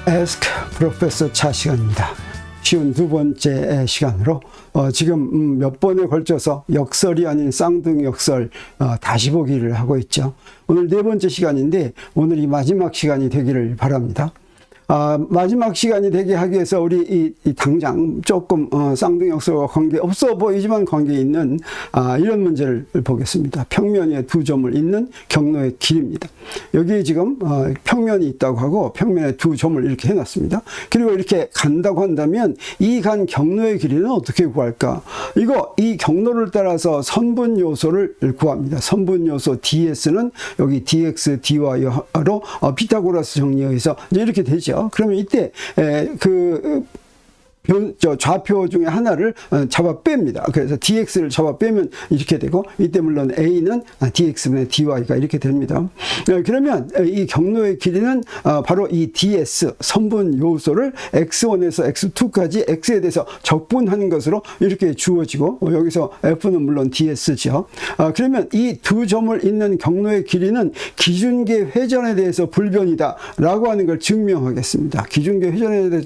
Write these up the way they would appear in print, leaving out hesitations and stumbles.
Ask 프로페서 차 시간입니다. 쉬운 두 번째 시간으로 지금 몇 번에 걸쳐서 역설이 아닌 쌍둥역설 다시 보기를 하고 있죠. 오늘 네 번째 시간인데 오늘이 마지막 시간이 되기를 바랍니다. 마지막 시간이 되게 하기 위해서 우리 당장 조금 쌍둥역설과 관계 없어 보이지만 관계 있는 이런 문제를 보겠습니다. 평면 위에 두 점을 잇는 경로의 길입니다. 여기 지금 평면이 있다고 하고 평면에 두 점을 이렇게 해놨습니다. 그리고 이렇게 간다고 한다면 이 간 경로의 길이는 어떻게 구할까? 이 경로를 따라서 선분 요소를 구합니다. 선분 요소 DS는 여기 DX, DY로 피타고라스 정리에 의해서 이제 이렇게 되죠. 그러면 이때 좌표 중에 하나를 잡아 뺍니다. 그래서 dx를 잡아 빼면 이렇게 되고, 이때 물론 a는 dx분의 dy가 이렇게 됩니다. 그러면 이 경로의 길이는 바로 이 ds 선분 요소를 x1에서 x2까지 x에 대해서 적분하는 것으로 이렇게 주어지고, 여기서 f는 물론 ds죠. 그러면 이 두 점을 잇는 경로의 길이는 기준계 회전에 대해서 불변이다 라고 하는 걸 증명하겠습니다. 기준계 회전에 대해서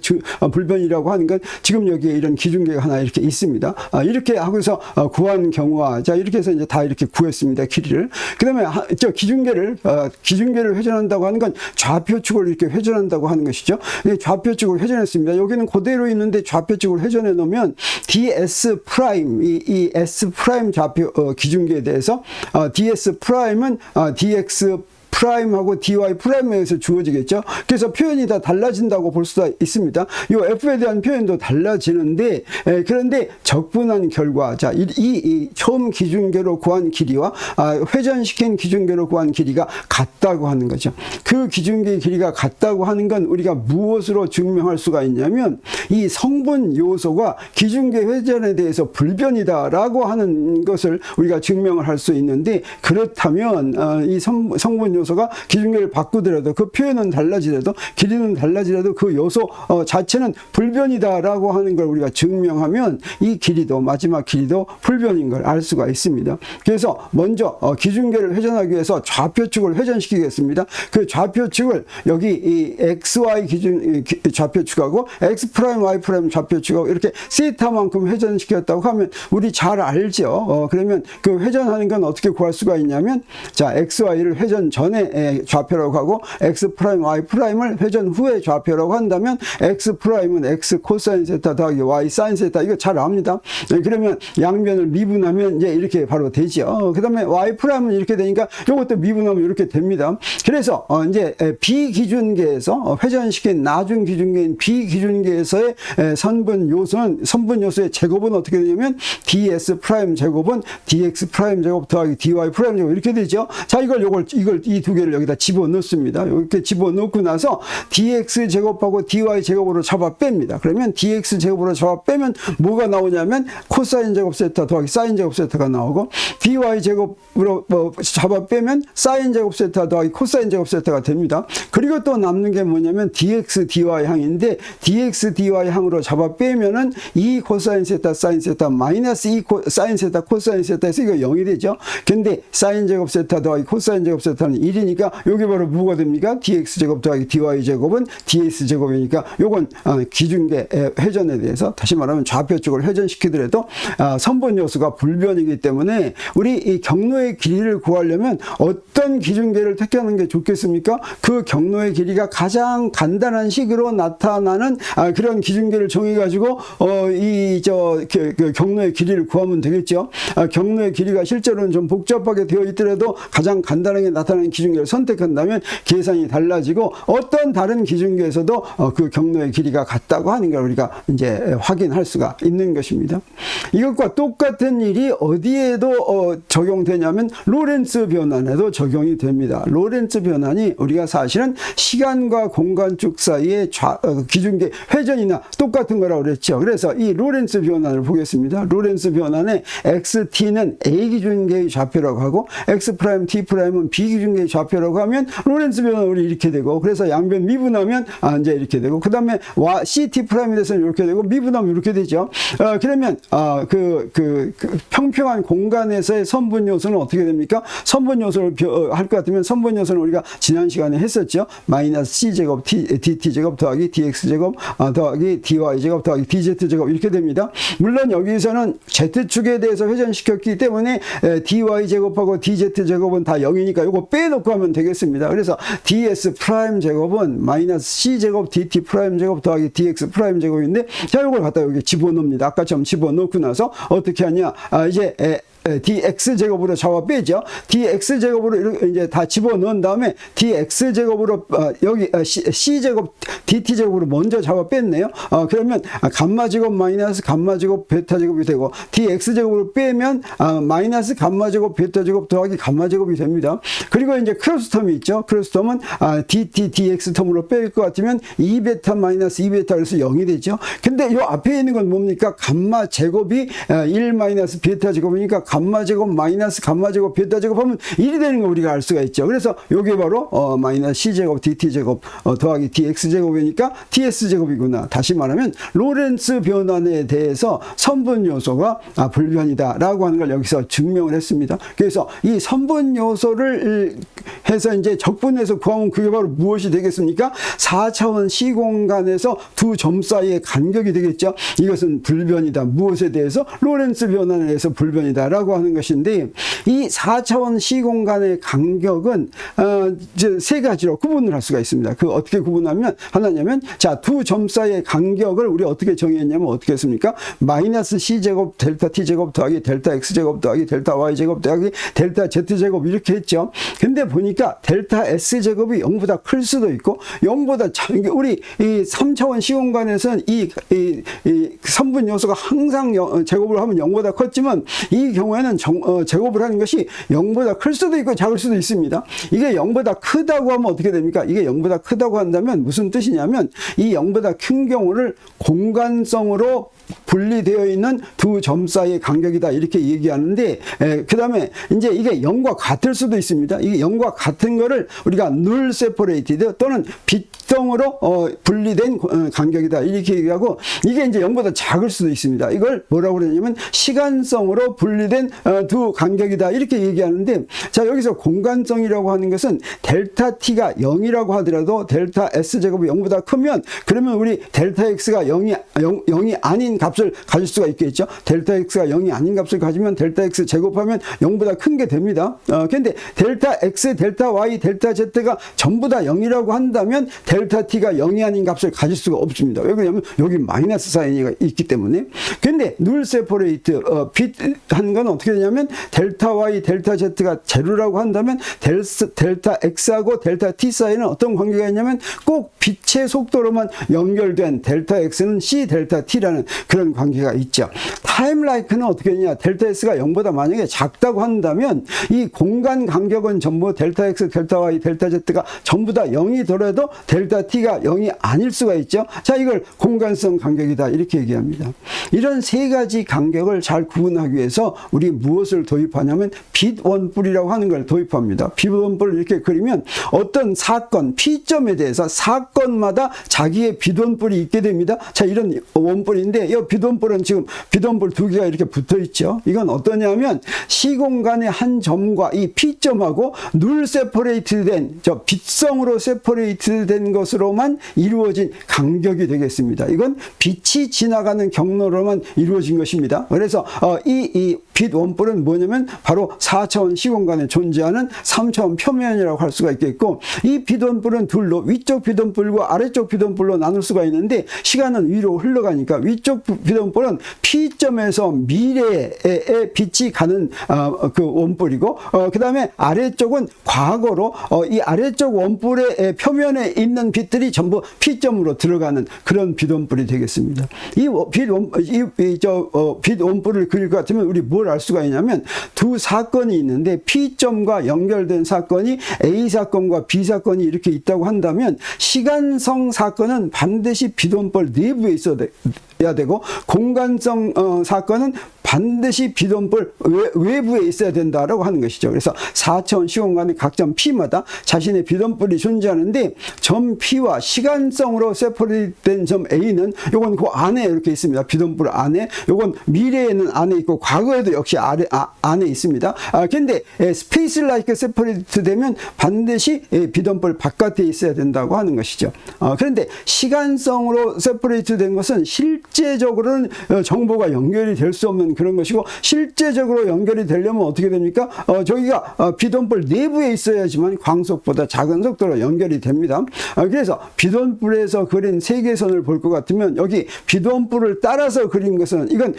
불변이라고 하는 건 지금 여기에 이런 기준계가 하나 이렇게 있습니다. 이렇게 하고서 구한 경우와, 자, 이렇게 해서 이제 다 이렇게 구했습니다. 길이를. 그 다음에 기준계를 회전한다고 하는 건 좌표축을 이렇게 회전한다고 하는 것이죠. 좌표축을 회전했습니다. 여기는 그대로 있는데 좌표축을 회전해 놓으면 ds 프라임, 이 s 프라임 좌표 기준계에 대해서 ds 프라임은 dx 프라임하고 dy 프라임에 의해서 주어지겠죠. 그래서 표현이 다 달라진다고 볼 수가 있습니다. 이 f에 대한 표현도 달라지는데, 그런데 적분한 결과, 자, 이 처음 기준계로 구한 길이와 회전시킨 기준계로 구한 길이가 같다고 하는 거죠. 그 기준계의 길이가 같다고 하는 건 우리가 무엇으로 증명할 수가 있냐면, 이 성분 요소가 기준계 회전에 대해서 불변이다라고 하는 것을 우리가 증명을 할 수 있는데, 그렇다면 이 성분 요소가 기준계를 바꾸더라도, 그 표현은 달라지더라도, 길이는 달라지더라도 그 요소 자체는 불변이다라고 하는 걸 우리가 증명하면 이 길이도, 마지막 길이도 불변인 걸 알 수가 있습니다. 그래서 먼저 기준계를 회전하기 위해서 좌표축을 회전시키겠습니다. 그 좌표축을 여기 이 XY 기준 좌표축하고 X 프라임 Y 프라임 좌표축하고 이렇게 세타만큼 회전시켰다고 하면 우리 잘 알죠. 그러면 그 회전하는 건 어떻게 구할 수가 있냐면, 자, XY를 회전 전에 좌표라고 하고 x 프라임 y 프라임을 회전 후에 좌표라고 한다면 x 프라임은 x 코사인 세타 더하기 y 사인 세타, 이거 잘 압니다. 그러면 양변을 미분하면 이제 이렇게 바로 되죠. 그 다음에 y 프라임은 이렇게 되니까 이것도 미분하면 이렇게 됩니다. 그래서 이제 비기준계에서 회전시킨 나중 기준계인 비기준계에서의 선분 요소의 제곱은 어떻게 되냐면 ds 프라임 제곱은 dx 프라임 제곱 더하기 dy 프라임 제곱 이렇게 되죠. 자, 이걸 이 두 개를 여기다 집어넣습니다. 이렇게 집어넣고 나서 dx 제곱하고 dy 제곱으로 잡아 뺍니다. 그러면 dx 제곱으로 잡아 빼면 뭐가 나오냐면 코사인 제곱 세타 더하기 사인 제곱 세타가 나오고, dy 제곱으로 잡아 빼면 사인 제곱 세타 더하기 코사인 제곱 세타가 됩니다. 그리고 또 남는 게 뭐냐면 dx dy 항인데, dx dy 항으로 잡아 빼면은 2 코사인 세타 사인 세타 마이너스 2 사인 세타 코사인 세타에서 이거 0이 되죠. 근데 사인 제곱 세타 더하기 코사인 제곱 세타는 1이니까 여기 바로 뭐가 됩니까? dx 제곱 더하기 dy 제곱은 ds 제곱이니까 요건 기준계 회전에 대해서, 다시 말하면 좌표축을 회전시키더라도 선분 요소가 불변이기 때문에 우리 이 경로의 길이를 구하려면 어떤 기준계를 택하는 게 좋겠습니까? 그 경로의 길이가 가장 간단한 식으로 나타나는 그런 기준계를 정해가지고 그 경로의 길이를 구하면 되겠죠. 경로의 길이가 실제로는 좀 복잡하게 되어 있더라도 가장 간단하게 나타나는 기준계를 선택한다면 계산이 달라지고, 어떤 다른 기준계에서도 그 경로의 길이가 같다고 하는 걸 우리가 이제 확인할 수가 있는 것입니다. 이것과 똑같은 일이 어디에도 적용되냐면 로렌츠 변환에도 적용이 됩니다. 로렌츠 변환이 우리가 사실은 시간과 공간축 사이의 기준계 회전이나 똑같은 거라고 그랬죠. 그래서 이 로렌츠 변환을 보겠습니다. 로렌츠 변환에 xt는 a 기준계의 좌표라고 하고 x 프라임 t 프라임은 b 기준계의 좌표라고 하면 로렌츠 변화율이 이렇게 되고, 그래서 양변 미분하면 이제 이렇게 되고, 그 다음에 CT 프라임에 대해서는 이렇게 되고, 미분하면 이렇게 되죠. 그러면 그 평평한 공간에서의 선분 요소는 어떻게 됩니까? 선분 요소를 할 것 같으면 선분 요소는 우리가 지난 시간에 했었죠. 마이너스 C제곱 DT제곱 더하기 DX제곱 더하기 DY제곱 더하기 DZ제곱 이렇게 됩니다. 물론 여기서는 Z축에 대해서 회전시켰기 때문에 DY제곱하고 DZ제곱은 다 0이니까 이거 빼놓고 하면 되겠습니다. 그래서 DS 프라임 제곱은 마이너스 C제곱 DT 프라임 제곱 더하기 DX 프라임 제곱인데, 자, 이걸 갖다 여기 집어넣습니다. 아까처럼 집어넣고 나서 어떻게 하냐? 이제 dx제곱으로 잡아 빼죠. dx제곱으로 이제 다 집어넣은 다음에 dx제곱으로 여기 c제곱 dt제곱으로 먼저 잡아 뺐네요. 그러면 감마제곱 마이너스 감마제곱 베타제곱이 되고, dx제곱으로 빼면 마이너스 감마제곱 베타제곱 더하기 감마제곱이 됩니다. 그리고 이제 크로스텀이 있죠. 크로스텀은 dt dx 텀으로 뺄 것 같으면 2베타 마이너스 2베타 그래서 0이 되죠. 근데 이 앞에 있는 건 뭡니까? 감마제곱이 1 마이너스 베타제곱이니까 감마제곱 마이너스 감마제곱 베타제곱 하면 1이 되는 거 우리가 알 수가 있죠. 그래서 요게 바로 마이너스 C제곱 DT제곱 더하기 DX제곱이니까 TS제곱이구나. 다시 말하면 로렌츠 변환에 대해서 선분 요소가 불변이다 라고 하는 걸 여기서 증명을 했습니다. 그래서 이 선분 요소를 해서 이제 적분해서 구하면 그게 바로 무엇이 되겠습니까? 4차원 시공간에서 두 점 사이의 간격이 되겠죠. 이것은 불변이다. 무엇에 대해서? 로렌츠 변환에 대해서 불변이다 라고 하는 것인데, 이 4차원 시공간의 간격은 이제 세 가지로 구분을 할 수가 있습니다. 그 어떻게 구분하면 하나냐면, 자, 두 점 사이의 간격을 우리 어떻게 정의했냐면 어떻게 했습니까? 마이너스 C제곱 델타 T제곱 더하기 델타 X제곱 더하기 델타 Y제곱 더하기 델타 Z제곱 이렇게 했죠. 근데 보니까 델타 S제곱이 0보다 클 수도 있고 0보다 우리 이 3차원 시공간에서는 이 선분 요소가 항상 제곱을 하면 0보다 컸지만, 이 경우에는 제곱을 하는 것이 0보다 클 수도 있고 작을 수도 있습니다. 이게 0보다 크다고 하면 어떻게 됩니까? 이게 0보다 크다고 한다면 무슨 뜻이냐면, 이 0보다 큰 경우를 공간성으로 분리되어 있는 두 점 사이의 간격이다 이렇게 얘기하는데, 그 다음에 이제 이게 0과 같을 수도 있습니다. 이게 0과 같은 거를 우리가 null separated 또는 빗덩으로 분리된 간격이다 이렇게 얘기하고, 이게 이제 0보다 작을 수도 있습니다. 이걸 뭐라고 그러냐면 시간성으로 분리된 두 간격이다 이렇게 얘기하는데, 자, 여기서 공간성이라고 하는 것은 델타 t가 0이라고 하더라도 델타 s제곱이 0보다 크면, 그러면 우리 델타 x가 0이 아닌 값을 가질 수가 있겠죠. 델타 x가 0이 아닌 값을 가지면 델타 x 제곱하면 0보다 큰 게 됩니다. 근데 델타 x, 델타 y, 델타 z가 전부 다 0이라고 한다면 델타 t가 0이 아닌 값을 가질 수가 없습니다. 왜 그러냐면 여기 마이너스 사인이 있기 때문에. 근데 null separate 빗한 건 어떻게 되냐면, 델타 y, 델타 z가 제로라고 한다면 델타 x하고 델타 t 사이는 어떤 관계가 있냐면, 꼭 빛의 속도로만 연결된 델타 x는 c 델타 t라는 그런 관계가 있죠. 타임 라이크는 어떻게 되냐? 델타 s가 0보다 만약에 작다고 한다면 이 공간 간격은 전부 델타 x, 델타 y, 델타 z가 전부 다 0이더라도 델타 t가 0이 아닐 수가 있죠. 자, 이걸 공간성 간격이다 이렇게 얘기합니다. 이런 세 가지 간격을 잘 구분하기 위해서 우리 무엇을 도입하냐면 빛 원뿔이라고 하는 걸 도입합니다. 빛 원뿔을 이렇게 그리면 어떤 사건, P점에 대해서 사건마다 자기의 빛 원뿔이 있게 됩니다. 자, 이런 원뿔인데, 이 빛 원뿔은 지금 빛 원뿔 두 개가 이렇게 붙어 있죠. 이건 어떠냐면 시공간의 한 점과 이 P점하고 null separated 된, 저 빛성으로 separated 된 것으로만 이루어진 간격이 되겠습니다. 이건 빛이 지나가는 경로로만 이루어진 것입니다. 그래서 이 빛 원뿔은 뭐냐면 바로 4차원 시공간에 존재하는 3차원 표면이라고 할 수가 있겠고, 이 빛 원뿔은 둘로, 위쪽 빛 원뿔과 아래쪽 빛 원뿔로 나눌 수가 있는데, 시간은 위로 흘러가니까 위쪽 빛 원뿔은 P점에서 미래에 빛이 가는 그 원뿔이고, 그 다음에 아래쪽은 과거로 이 아래쪽 원뿔의 표면에 있는 빛들이 전부 P점으로 들어가는 그런 빛 원뿔이 되겠습니다. 이 빛 원뿔을 그릴 것 같으면 우리 뭘 알 수가 있냐면, 두 사건이 있는데 P점과 연결된 사건이 A 사건과 B 사건이 이렇게 있다고 한다면, 시간성 사건은 반드시 빛 원뿔 내부에 있어야 되고, 공간성 사건은 반드시 비dom불 외부에 있어야 된다라고 하는 것이죠. 그래서 4차원 시공간의 각 점 P마다 자신의 비dom불이 존재하는데 점 P와 시간성으로 세퍼레이트된 점 A는 요건 그 안에 이렇게 있습니다. 비dom불 안에. 요건 미래에는 안에 있고 과거에도 역시 안에 있습니다. 근데 스페이스 라이크 세퍼레이트 되면 반드시 비dom불 바깥에 있어야 된다고 하는 것이죠. 그런데 시간성으로 세퍼레이트 된 것은 실제적으로는 정보가 연결이 될 수 없는 그런 것이고, 실제적으로 연결이 되려면 어떻게 됩니까? 저기가 비dom불 내부에 있어야지만 광속보다 작은 속도로 연결이 됩니다. 그래서 비dom불에서 그린 세계선을 볼 것 같으면 여기 비dom불을 따라서 그린 것은 이건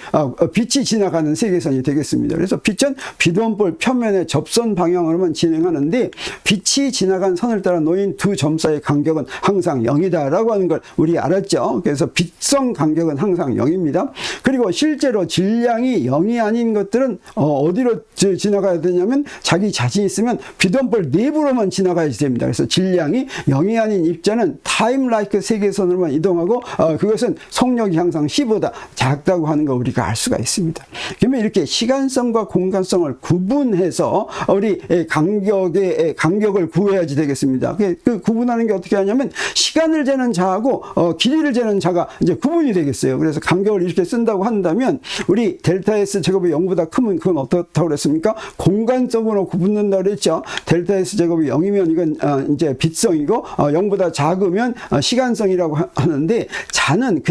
빛이 지나가는 세계선이 되겠습니다. 그래서 빛은 비dom불 표면의 접선 방향으로만 진행하는데 빛이 지나간 선을 따라 놓인 두 점 사이의 간격은 항상 0이다라고 하는 걸 우리 알았죠. 그래서 빛성 간격은 항상 0입니다. 그리고 실제로 질량이 0이 아닌 것들은 어디로 지나가야 되냐면 자기 자신이 있으면 비dom불 내부로만 지나가야 됩니다. 그래서 질량이 0이 아닌 입자는 타임 라이크 세계선으로만 이동하고 그것은 속력이 항상 C보다 작다고 하는 걸 우리가 알 수가 있습니다. 그러면 이렇게 시간성과 공간성을 구분해서 우리 간격을 구해야지 되겠습니다. 그 구분하는 게 어떻게 하냐면 시간을 재는 자하고 길이를 재는 자가 이제 구분이 되겠어요. 그래서 간격을 이렇게 쓴다고 한다면 우리 델타 S 제곱이 0보다 크면 그건 어떻다고 그랬습니까? 공간적으로 구분된다 그랬죠. 델타 S 제곱이 0이면 이건 이제 빛성이고 0보다 작으면 시간성이라고 하는데 자는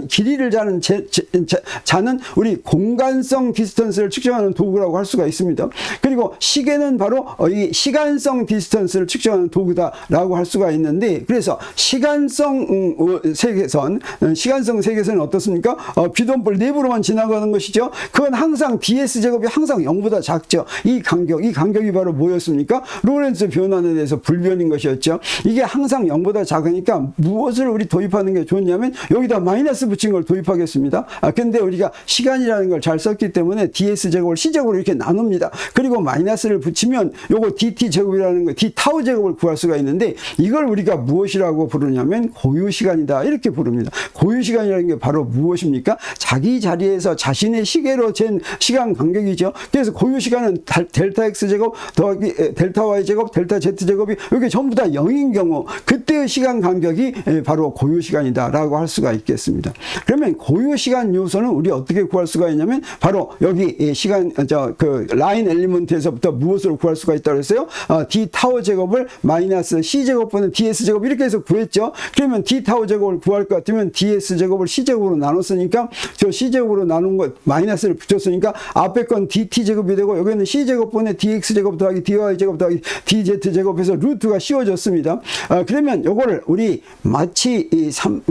길이를 자는 자는 우리 공간성 디스턴스를 측정하는 도구라고 할 수가 있습니다. 그리고 시계는 바로 이 시간성 디스턴스를 측정하는 도구다라고 할 수가 있는데, 그래서 시간성 세계선은 어떻습니까? 비dom불 내부로만 지나가는 것이죠. 그건 항상 ds 제곱이 항상 0보다 작죠. 이 간격이 바로 뭐였습니까? 로렌츠 변환에 대해서 불변인 것이었죠. 이게 항상 0보다 작으니까 무엇을 우리 도입하는 게 좋냐면 여기다 마이너스 붙인 걸 도입하겠습니다. 근데 우리가 시간이라는 걸 잘 썼기 때문에 ds 제곱을 c제곱으로 이렇게 나눕니다. 그리고 마이너스를 붙이면 요거 dt 제곱이라는 거, d 타우 제곱을 구할 수가 있는데, 이걸 우리가 무엇이라고 부르냐면 고유시간이다 이렇게 부릅니다. 고유시간이라는 게 바로 무엇입니까? 자기 자리에서 자신의 시계로 잰 시간 간격이죠. 그래서 고유시간은 델타 x 제곱 더하기 델타 y 제곱 델타 z 제곱이 이게 전부 다 0인 경우 그때의 시간 간격이 바로 고유시간이다라고 할 수가 있겠습니다. 그러면 고유시간 요소는 우리 어떻게 구할 수가 있냐면 바로 여기 시간 그 라인 엘리먼트에서부터 무엇으로 구할 수가 있다고 했어요? d 타워 제곱을 마이너스 c 제곱분의 ds 제곱 이렇게 해서 구했죠. 그러면 d 타워 제곱을 구할 것 같으면 ds 제곱을 c 제곱으로 나눴으니까 저 c 제곱으로 나눈 것 마이너스를 붙였으니까 앞에 건 dt 제곱이 되고 여기는 c 제곱분의 dx 제곱 더하기 dy 제곱 더하기 dz 제곱해서 루트가 씌워졌습니다. 그러면 요거를 우리 마치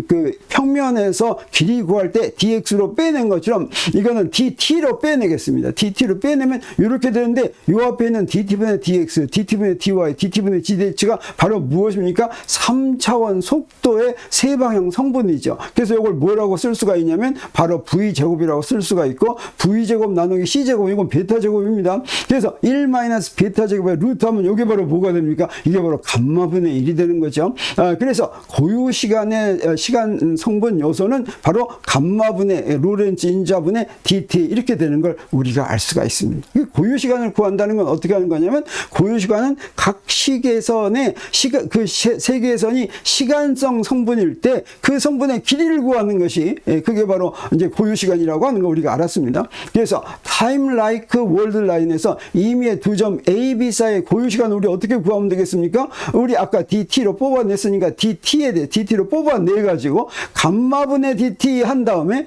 그 평면에서 길이 구할 때 dx로 빼낸 것처럼 이거는 dt로 빼내겠습니다. dt로 빼내면 이렇게 되는데 요 앞에 있는 dt분의 dx, dt분의 dy, dt분의 dx가 바로 무엇입니까? 3차원 속도의 세방향 성분이죠. 그래서 이걸 뭐라고 쓸 수가 있냐면 바로 v제곱이라고 쓸 수가 있고, v제곱 나누기 c제곱 이건 베타제곱입니다. 그래서 1 마이너스 베타제곱의 루트하면 이게 바로 뭐가 됩니까? 이게 바로 감마분의 1이 되는 거죠. 그래서 고유시간의 시간 성분 요소는 바로 감마분의 로렌츠 인자분의 dt 이렇게 되는 걸 우리가 알 수가 있습니다. 고유시간을 구한다는 건 어떻게 하는 거냐면 고유시간은 각 시계선의 그 세계선이 시간성 성분일 때 그 성분의 길이를 구하는 것이 그게 바로 이제 고유시간이라고 하는 거 우리가 알았습니다. 그래서 타임 라이크 월드 라인에서 임의의 두 점 A, B 사이의 고유시간을 우리 어떻게 구하면 되겠습니까? 우리 아까 DT로 뽑아냈으니까 DT로 뽑아내가지고 감마분의 DT 한 다음에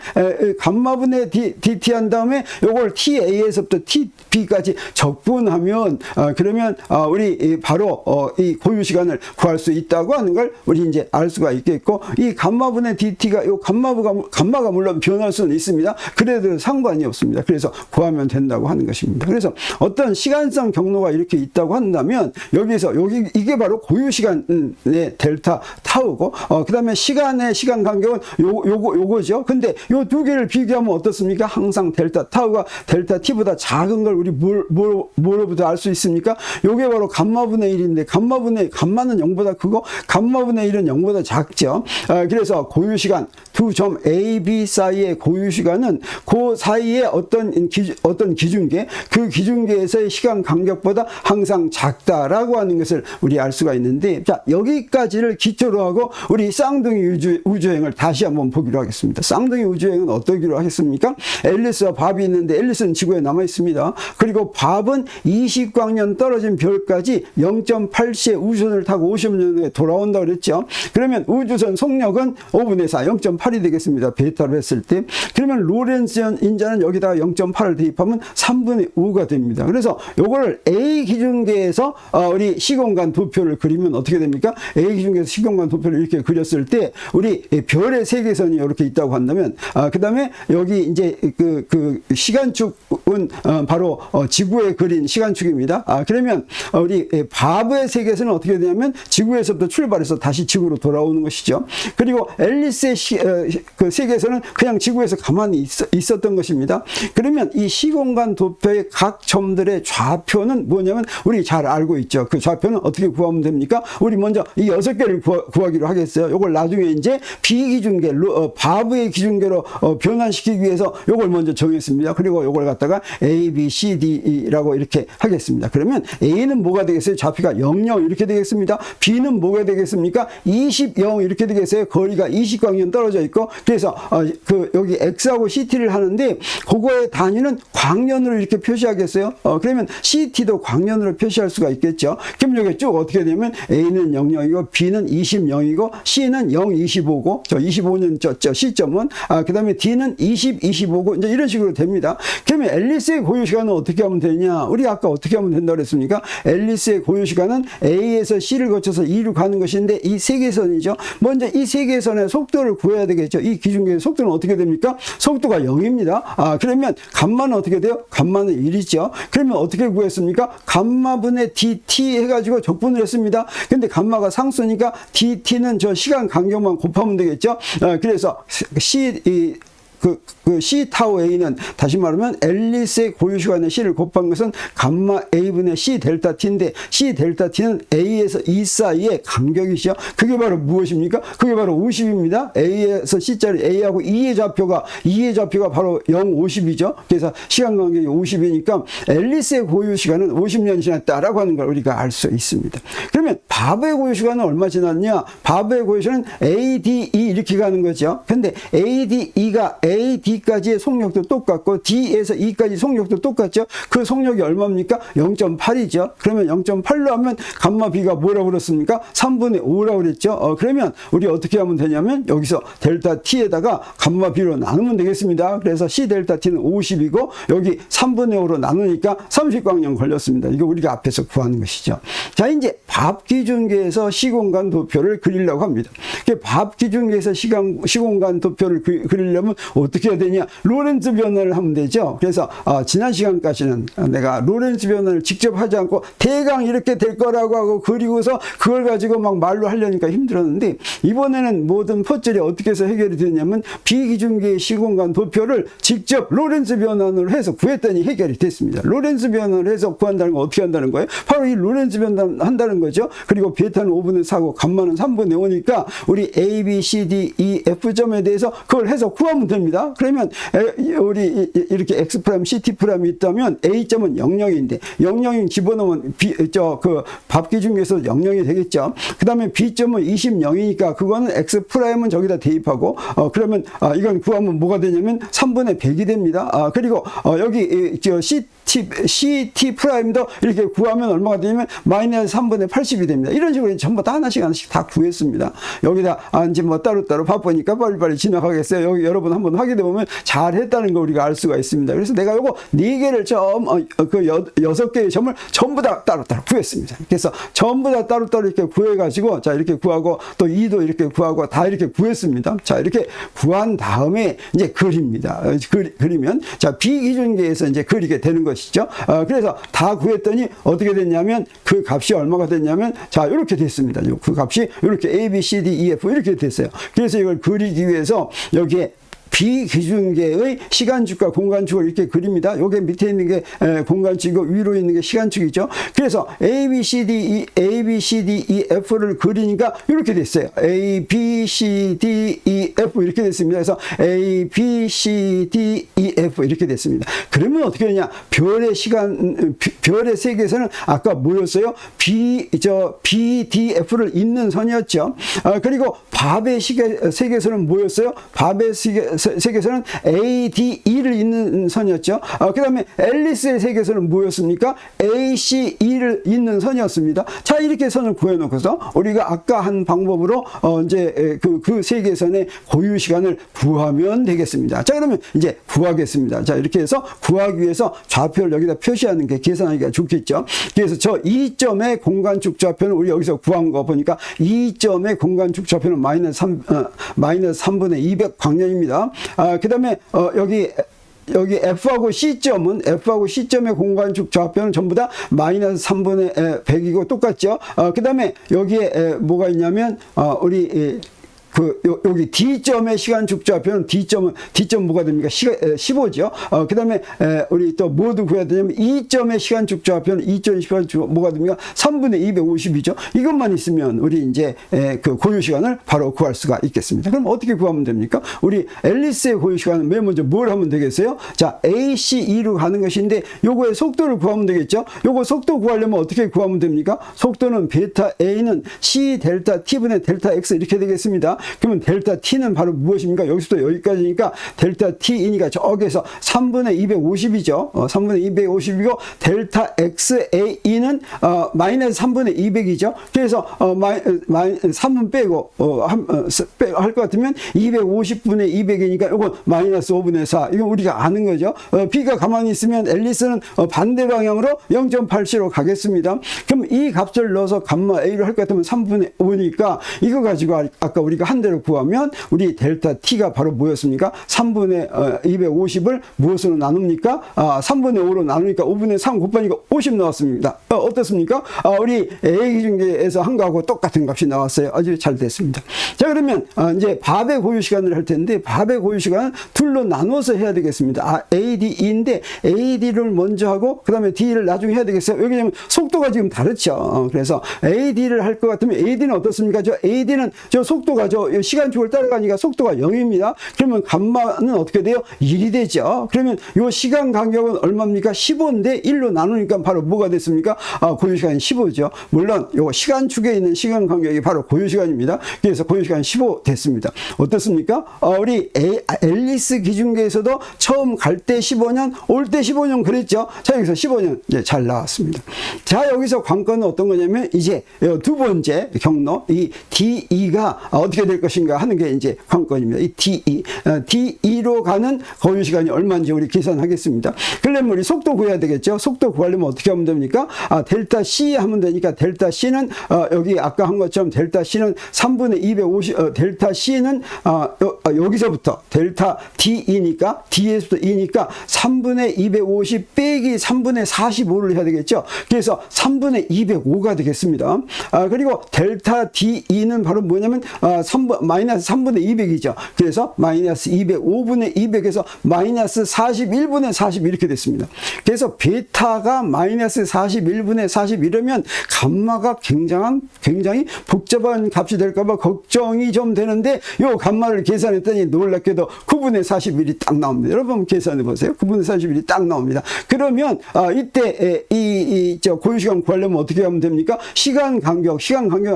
DT 한 다음에 요걸 TA에서부터 TB까지 적분하면 그러면 우리 바로 이 고유시간을 구할 수 있다고 하는 걸 우리 이제 알 수가 있겠고, 이 감마분의 DT가 요 감마가 물론 변할 수는 있습니다. 그래도 상관이 없습니다. 그래서 구하면 된다고 하는 것입니다. 그래서 어떤 시간성 경로가 이렇게 있다고 한다면 여기에서 이게 바로 고유시간의 델타 타우고 그다음에 시간의 시간 간격은 요거죠. 근데 요 두 개를 비교하면 어떻습니까? 항상 델타 타우가 델타 t보다 작은 걸 우리 뭐로부터 알 수 있습니까? 요게 바로 감마분의 1인데 감마는 0보다 크고 감마분의 1은 0보다 작죠. 그래서 고유시간 두 점 A, B 사이의 고유시간은 그 사이에 어떤 기준계, 그 기준계에서의 시간 간격보다 항상 작다라고 하는 것을 우리 알 수가 있는데, 자, 여기까지를 기초로 하고 우리 쌍둥이 우주여행을 다시 한번 보기로 하겠습니다. 쌍둥이 우주여행은 어떠기로 하겠습니까? 앨리스와 밥이 있는데 앨리스는 지구에 남아 있습니다. 그리고 밥은 20광년 떨어진 별까지 0.8시의 우주선을 타고 50년 후에 돌아온다고 그랬죠. 그러면 우주선 속력은 5분의 4, 0.8이 되겠습니다. 베타로 했을 때. 그러면 로렌츠 인자는 여기다가 0.8을 대입하면 3분의 5가 됩니다. 그래서 요거를 A 기준계에서 우리 시공간 도표를 그리면 어떻게 됩니까? A 기준계에서 시공간 도표를 이렇게 그렸을 때 우리 별의 세계선이 이렇게 있다고 한다면, 그 다음에 여기 이제 그 시간축은 바로 지구에 그린 시간축입니다. 그러면 우리 바브의 세계선은 어떻게 되냐면 지구에서부터 출발해서 다시 지구로 돌아오는 것이죠. 그리고 앨리스의 그 세계선은 그냥 지구에서 가만히 있었던 것입니다. 그러면 이 시공간 도표의 각 점들의 좌표는 뭐냐면 우리 잘 알고 있죠. 그 좌표는 어떻게 구하면 됩니까? 우리 먼저 이 6개를 구하기로 하겠어요. 이걸 나중에 이제 비기준계, 바브의 기준계로 변환시키기 위해서 이걸 먼저 정했습니다. 그리고 이걸 갖다가 A, B, C, D라고 이렇게 하겠습니다. 그러면 A는 뭐가 되겠어요? 좌표가 0, 0 이렇게 되겠습니다. B는 뭐가 되겠습니까? 20, 0 이렇게 되겠어요. 거리가 20광년 떨어져 있고, 그래서 여기 X하고 CT를 하는데 그거의 단위는 광년으로 이렇게 표시하겠어요. 그러면 CT도 광년으로 표시할 수가 있겠죠. 그럼 여기 쭉 어떻게 되면 A는 0, 0이고 B는 20, 0이고 C는 0, 25고 저 25년 저 시점은 그 다음에 D는 20, 25고 이제 이런 식으로 됩니다. 그러면 앨리스의 고유 시간은 어떻게 하면 되냐? 우리 아까 어떻게 하면 된다고 그랬습니까? 앨리스의 고유 시간은 A에서 C를 거쳐서 E로 가는 것인데 이 세계선이죠. 먼저 이 세계선의 속도를 구해야 되겠죠. 이 기준계의 속도는 어떻게 됩니까? 속도가 0입니다. 그러면 감마는 어떻게 돼요? 감마는 1이죠. 그러면 어떻게 구했습니까? 감마분의 dt 해가지고 적분을 했습니다. 근데 감마가 상수니까 dt는 저 시간 간격만 곱하면 되겠죠. 그래서 C 타우 A는 다시 말하면 앨리스의 고유 시간의 C를 곱한 것은 감마 A분의 C 델타 T인데 C 델타 T는 A에서 E 사이의 간격이죠. 그게 바로 무엇입니까? 그게 바로 50입니다. A에서 C짜리 A하고 E의 좌표가 바로 0, 50이죠. 그래서 시간 간격이 50이니까 앨리스의 고유 시간은 50년 지났다라고 하는 걸 우리가 알 수 있습니다. 그러면 바브의 고유 시간은 얼마 지났냐? 바브의 고유 시간은 ADE 이렇게 가는 거죠. 근데 ADE가 AD까지의 속력도 똑같고 D에서 E까지 속력도 똑같죠. 그 속력이 얼마입니까? 0.8이죠. 그러면 0.8로 하면 감마 B가 뭐라고 그랬습니까? 3분의 5라고 그랬죠. 그러면 우리 어떻게 하면 되냐면 여기서 델타 T에다가 감마 B로 나누면 되겠습니다. 그래서 C 델타 T는 50이고 여기 3분의 5로 나누니까 30광년 걸렸습니다. 이거 우리가 앞에서 구하는 것이죠. 자, 이제 밥 기준계에서 시공간 도표를 그리려고 합니다. 밥 기준계에서 시공간 도표를 그리려면 어떻게 해야 되냐? 로렌츠 변환을 하면 되죠. 그래서 지난 시간까지는 내가 로렌츠 변환을 직접 하지 않고 대강 이렇게 될 거라고 하고 그리고서 그걸 가지고 막 말로 하려니까 힘들었는데, 이번에는 모든 퍼즐이 어떻게 해서 해결이 되냐면 비기준계의 시공간 도표를 직접 로렌츠 변환을 해서 구했더니 해결이 됐습니다. 로렌츠 변환을 해서 구한다는 건 어떻게 한다는 거예요? 바로 이 로렌츠 변환 한다는 거죠. 그리고 베타는 5분의 4고 감마는 3분의 5니까 우리 A, B, C, D, E, F점에 대해서 그걸 해서 구하면 됩니다. 그러면 우리 이렇게 X 프라임, CT 프라임이 있다면 A점은 00인데 00인 집어넣으면 밥 기준에서 00이 되겠죠. 그 다음에 B점은 20,0이니까 그거는 X 프라임은 저기다 대입하고 그러면 이건 구하면 뭐가 되냐면 3분의 100이 됩니다. 그리고 여기 CT 프라임도 이렇게 구하면 얼마가 되냐면 마이너스 3분의 80이 됩니다. 이런 식으로 전부 다 하나씩 다 구했습니다. 여기다 이제 뭐 따로따로 바쁘니까 빨리빨리 지나가겠어요. 여기 여러분 한번 확인해 보면 잘 했다는 거 우리가 알 수가 있습니다. 그래서 내가 요거 4개를 그 6개의 점을 전부 다 따로따로 구했습니다. 그래서 전부 다 따로따로 이렇게 구해가지고 자, 이렇게 구하고 또 2도 이렇게 구하고 다 이렇게 구했습니다. 자, 이렇게 구한 다음에 이제 그립니다. 그리면 자, 비기준계에서 이제 그리게 되는 것이죠. 그래서 다 구했더니 어떻게 됐냐면 그 값이 얼마가 됐냐면 자, 이렇게 됐습니다. 그 값이 이렇게 A, B, C, D, E, F 이렇게 됐어요. 그래서 이걸 그리기 위해서 여기에 비기준계의 시간축과 공간축을 이렇게 그립니다. 요게 밑에 있는 게 공간축이고 위로 있는 게 시간축이죠. 그래서 A, B, C, D, E, F를 그리니까 이렇게 됐어요. A, B, C, D, E, F 이렇게 됐습니다. 그래서 A, B, C, D, E, F 이렇게 됐습니다. 그러면 어떻게 되냐? 별의 세계에서는 아까 뭐였어요? B, D, F를 잇는 선이었죠. 그리고 밥의 세계에서는 뭐였어요? 밥의 세계에서는 A, D, E를 잇는 선이었죠. 그 다음에 앨리스의 세계에서는 뭐였습니까? A, C, E를 잇는 선이었습니다. 자, 이렇게 선을 구해놓고서 우리가 아까 한 방법으로 이제 그 세계선의 고유 시간을 구하면 되겠습니다. 자, 그러면 이제 구하겠습니다. 자, 이렇게 해서 구하기 위해서 좌표를 여기다 표시하는 게 계산하기가 좋겠죠. 그래서 저 2점의 공간축 좌표는 우리 여기서 구한 거 보니까 2점의 공간축 좌표는 마이너스 3분의 200 광년입니다. 그 다음에 여기 F하고 C점의 공간축 좌표는 전부 다 마이너스 3분의 100이고 똑같죠. 그 다음에 여기에 뭐가 있냐면, 여기 D점의 시간축 좌표는 D점 뭐가 됩니까? 15죠. 그 다음에 우리 또 뭐도 구해야 되냐면 2점의 시간축 좌표는 2점 시간축 뭐가 됩니까? 3분의 250이죠. 이것만 있으면 우리 이제 그 고유 시간을 바로 구할 수가 있겠습니다. 그럼 어떻게 구하면 됩니까? 우리 앨리스의 고유 시간은 맨 먼저 뭘 하면 되겠어요? 자, A, C, E로 가는 것인데 요거의 속도를 구하면 되겠죠. 요거 속도 구하려면 어떻게 구하면 됩니까? 속도는 베타 A는 C 델타 T분의 델타 X 이렇게 되겠습니다. 그러면 델타 T는 바로 무엇입니까? 여기서부터 여기까지니까 델타 T이니까 저기에서 3분의 250이죠. 3분의 250이고 델타 XAE는 마이너스 3분의 200이죠. 그래서 3분 빼고 할 것 같으면 250분의 200이니까 이건 마이너스 5분의 4. 이건 우리가 아는 거죠. B가 가만히 있으면 앨리스는 반대 방향으로 0.8C로 가겠습니다. 그럼 이 값을 넣어서 감마 A를 할 것 같으면 3분의 5니까 이거 가지고 아까 우리가 한 대로 구하면 우리 델타 T가 바로 뭐였습니까? 3분의 250을 무엇으로 나눕니까? 3분의 5로 나누니까 5분의 3 곱하니까 50 나왔습니다. 어떻습니까? 우리 A 기준계에서 한 거하고 똑같은 값이 나왔어요. 아주 잘 됐습니다. 자, 그러면 이제 밥의 고유 시간을 할 텐데 밥의 고유 시간은 둘로 나눠서 해야 되겠습니다. A, D, E인데 A, D를 먼저 하고 그 다음에 D를 나중에 해야 되겠어요. 왜냐면 속도가 지금 다르죠. 그래서 A, D를 할 것 같으면 A, D는 어떻습니까? 저 A, D는 저 속도가 시간축을 따라가니까 속도가 0입니다. 그러면 감마는 어떻게 돼요? 1이 되죠. 그러면 요 시간 간격은 얼마입니까? 15인데 1로 나누니까 바로 뭐가 됐습니까? 고유 시간이 15죠. 물론 요 시간축에 있는 시간 간격이 바로 고유 시간입니다. 그래서 고유 시간이 15 됐습니다. 어떻습니까? 우리 앨리스 기준계에서도 처음 갈 때 15년, 올 때 15년 그랬죠. 자, 여기서 15년 이제 잘 나왔습니다. 자, 여기서 관건은 어떤 거냐면 이제 두 번째 경로 이 DE가 어떻게 될 것인가 하는 게 이제 관건입니다. 이 DE로 가는 고유 시간이 얼마인지 우리 계산하겠습니다. 그러면 우리 속도 구해야 되겠죠. 속도 구하려면 어떻게 하면 됩니까? 델타 C 하면 되니까 델타 C는 여기 아까 한 것처럼 델타 C는 3분의 250 델타 C는 여기서부터 델타 D이니까 D에서부터 E니까 3분의 250 빼기 3분의 45를 해야 되겠죠. 그래서 3분의 205가 되겠습니다. 그리고 델타 DE는 바로 뭐냐면 마이너스 3분의 200이죠. 그래서 마이너스 205분의 200에서 마이너스 41분의 40 이렇게 됐습니다. 그래서 베타가 마이너스 41분의 40 이러면 감마가 굉장히 복잡한 값이 될까봐 걱정이 좀 되는데 요 감마를 계산했더니 놀랍게도 9분의 41이 딱 나옵니다. 여러분 계산해 보세요. 9분의 41이 딱 나옵니다. 그러면 이때 저 고유시간 구하려면 어떻게 하면 됩니까? 시간 간격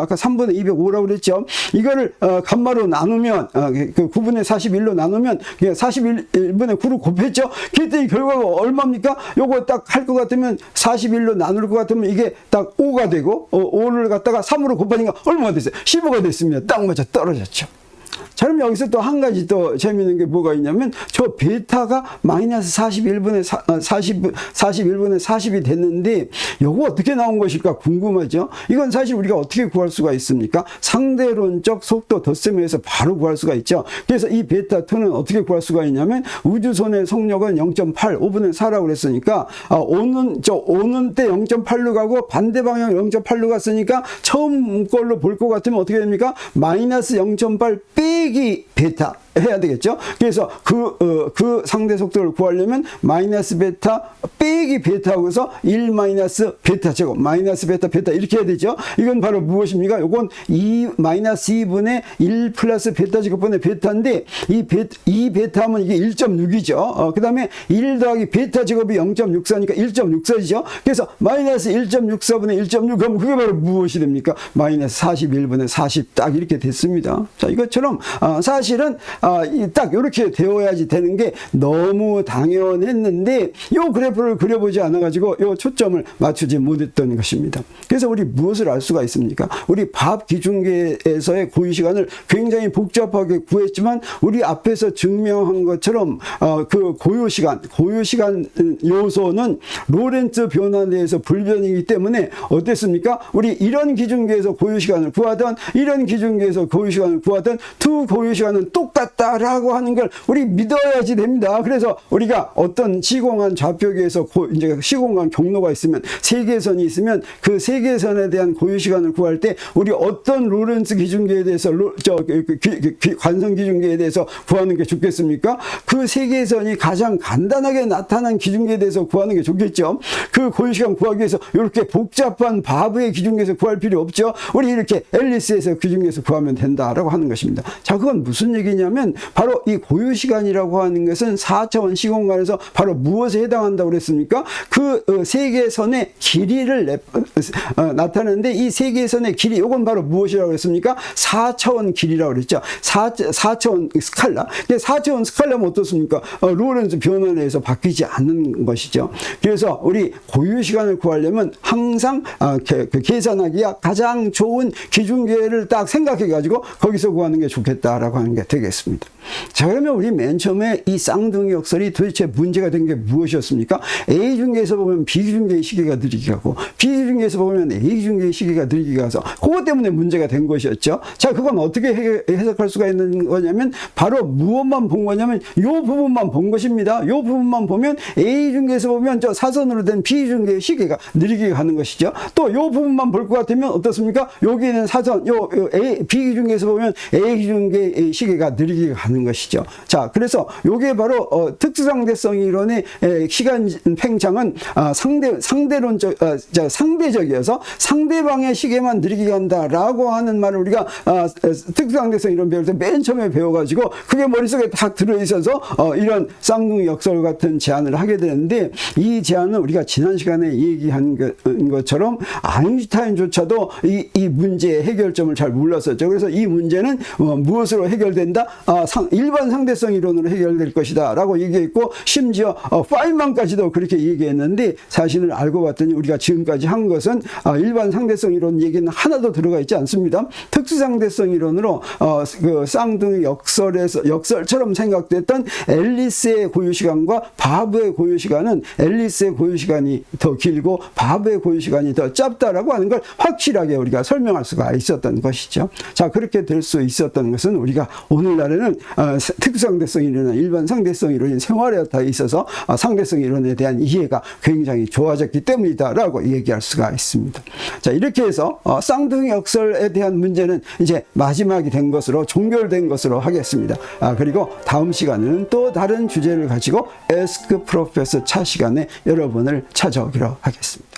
아까 3분의 205라고 그랬죠. 이거를 감마로 나누면 그 9분의 41로 나누면 41분의 9로 곱했죠. 그랬더니 결과가 얼마입니까? 요거 딱 할 것 같으면 41로 나눌 것 같으면 이게 딱 5가 되고 5를 갖다가 3으로 곱하니까 얼마가 됐어요? 15가 됐습니다. 딱 맞아 떨어졌죠. 자, 그럼 여기서 또 한 가지 또 재미있는 게 뭐가 있냐면 저 베타가 마이너스 41분의 40이 됐는데 요거 어떻게 나온 것일까 궁금하죠. 이건 사실 우리가 어떻게 구할 수가 있습니까? 상대론적 속도 덧셈에서 바로 구할 수가 있죠. 그래서 이 베타2는 어떻게 구할 수가 있냐면 우주선의 속력은 0.8 5분의 4라고 그랬으니까 오는 때 0.8로 가고 반대 방향 0.8로 갔으니까 처음 걸로 볼 것 같으면 어떻게 됩니까? 마이너스 0.8 빼기 베타 해야 되겠죠. 그래서 그 상대 속도를 구하려면 마이너스 베타 빼기 베타하고서 1 마이너스 베타 제곱 마이너스 베타 이렇게 해야 되죠. 이건 바로 무엇입니까? 이건 2 마이너스 2분의 1 플러스 베타 제곱분의 베타인데 이 베타 하면 이게 1.6이죠. 그 다음에 1 더하기 베타 제곱이 0.64니까 1.64이죠. 그래서 마이너스 1.64분의 1.6 하면 그게 바로 무엇이 됩니까? 마이너스 41분의 40 딱 이렇게 됐습니다. 자, 이것처럼 사실은 딱 이렇게 되어야지 되는 게 너무 당연했는데 요 그래프를 그려보지 않아가지고 요 초점을 맞추지 못했던 것입니다. 그래서 우리 무엇을 알 수가 있습니까? 우리 밥 기준계에서의 고유시간을 굉장히 복잡하게 구했지만 우리 앞에서 증명한 것처럼 그 고유시간 요소는 로렌츠 변화에 대해서 불변이기 때문에 어땠습니까? 우리 이런 기준계에서 고유시간을 구하던 이런 기준계에서 고유시간을 구하던 두 고유시간은 똑같다라고 하는 걸 우리 믿어야지 됩니다. 그래서 우리가 어떤 시공간 좌표계에서 이제 시공간 경로가 있으면 세계선이 있으면 그 세계선에 대한 고유시간을 구할 때 우리 어떤 로렌츠 기준계에 대해서 관성 기준계에 대해서 구하는 게 좋겠습니까? 그 세계선이 가장 간단하게 나타난 기준계에 대해서 구하는 게 좋겠죠. 그 고유시간 구하기 위해서 이렇게 복잡한 바브의 기준계에서 구할 필요 없죠. 우리 이렇게 앨리스에서 기준계에서 구하면 된다라고 하는 것입니다. 자, 그건 무슨 얘기냐면 바로 이 고유시간이라고 하는 것은 4차원 시공간에서 바로 무엇에 해당한다고 그랬습니까? 그 세계선의 길이를 나타내는데 이 세계선의 길이 이건 바로 무엇이라고 그랬습니까? 4차원 길이라고 그랬죠. 4차원 스칼라. 4차원 스칼라면 어떻습니까? 로렌츠 변화에 의해서 바뀌지 않는 것이죠. 그래서 우리 고유시간을 구하려면 항상 계산하기가 가장 좋은 기준계를 딱 생각해 가지고 거기서 구하는 게 좋겠다라고 하는 게 되겠습니다. 자, 그러면 우리 맨 처음에 이 쌍둥이 역설이 도대체 문제가 된 게 무엇이었습니까? A 중계에서 보면 B 중계의 시계가 느리게 가고 B 중계에서 보면 A 중계의 시계가 느리게 가서 그것 때문에 문제가 된 것이었죠. 자, 그건 어떻게 해석할 수가 있는 거냐면 바로 무엇만 본 거냐면 이 부분만 본 것입니다. 이 부분만 보면 A 중계에서 보면 저 사선으로 된 B 중계의 시계가 느리게 가는 것이죠. 또 이 부분만 볼 것 같으면 어떻습니까? 여기는 사선 B 중계에서 보면 A 중계의 시계가 느리게 가는 것이죠. 자, 그래서 이게 바로 특수상대성 이론의 시간 팽창은 상대적이어서 상대방의 시계만 느리게 간다라고 하는 말을 우리가 특수상대성 이론 배울 때 맨 처음에 배워가지고 그게 머릿속에 딱 들어있어서 이런 쌍둥이 역설 같은 제안을 하게 되는데 이 제안은 우리가 지난 시간에 얘기한 것처럼 아인슈타인조차도 이 문제의 해결점을 잘 몰랐었죠. 그래서 이 문제는 무엇으로 해결된다? 일반 상대성 이론으로 해결될 것이다 라고 얘기했고 심지어 파이만까지도 그렇게 얘기했는데 사실을 알고 봤더니 우리가 지금까지 한 것은 일반 상대성 이론 얘기는 하나도 들어가 있지 않습니다. 특수상대성 이론으로 그 쌍둥이 역설처럼 생각됐던 앨리스의 고유시간과 바브의 고유시간은 앨리스의 고유시간이 더 길고 바브의 고유시간이 더 짧다라고 하는 걸 확실하게 우리가 설명할 수가 있었던 것이죠. 자, 그렇게 될 수 있었던 것은 우리가 오늘날에는 특수상대성 이론이나 일반 상대성 이론이 생활에 다 있어서 상대성 이론에 대한 이해가 굉장히 좋아졌기 때문이다라고 얘기할 수가 있습니다. 자, 이렇게 해서 쌍둥이 역설에 대한 문제는 이제 마지막이 된 것으로 종결된 것으로 하겠습니다. 그리고 다음 시간에는 또 다른 주제를 가지고 에스크 프로페서 차 시간에 여러분을 찾아오기로 하겠습니다.